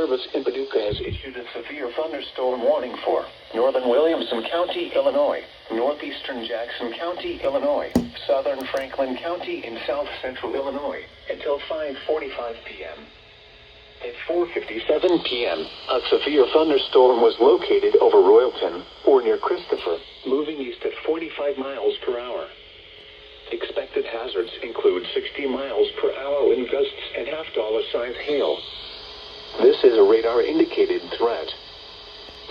Service in Paducah has issued a severe thunderstorm warning for northern Williamson County, Illinois, northeastern Jackson County, Illinois, southern Franklin County, and south central Illinois until 5:45 p.m. At 4:57 p.m., a severe thunderstorm was located over Royalton, or near Christopher, moving east at 45 miles per hour. Expected hazards include 60 miles per hour wind gusts and half-dollar-size hail. This is a radar-indicated threat.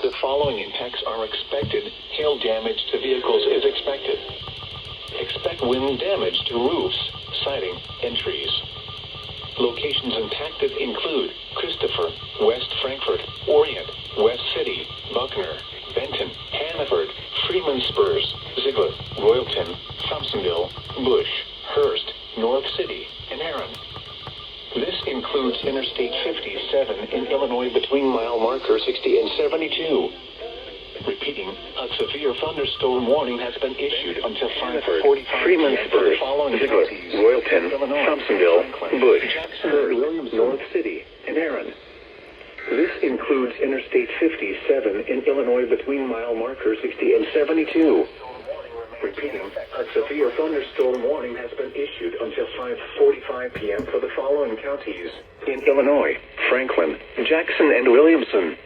The following impacts are expected. Hail damage to vehicles is expected. Expect wind damage to roofs, siding, and trees. Locations impacted include Christopher, West Frankfort, Orient, West City, Buckner, Benton, Hannaford, Freeman Spurs, Ziegler, Royalton, Thompsonville, Bush, Hearst, North City, and Heron. This includes Interstate 57 in Illinois between mile marker 60 and 72. Repeating, a severe thunderstorm warning has been issued until 5:45 Freeman p.m. Spurs, the following Ziegler, counties: Royalton, Illinois, Thompsonville, Franklin, Bush, Jackson, Hearst, Williamson, North City, and Heron. This includes Interstate 57 in Illinois between mile marker 60 and 72. Repeating, a severe thunderstorm warning has been issued until 5:45 p.m. for the following counties: in Illinois, Franklin, Jackson, and Williamson.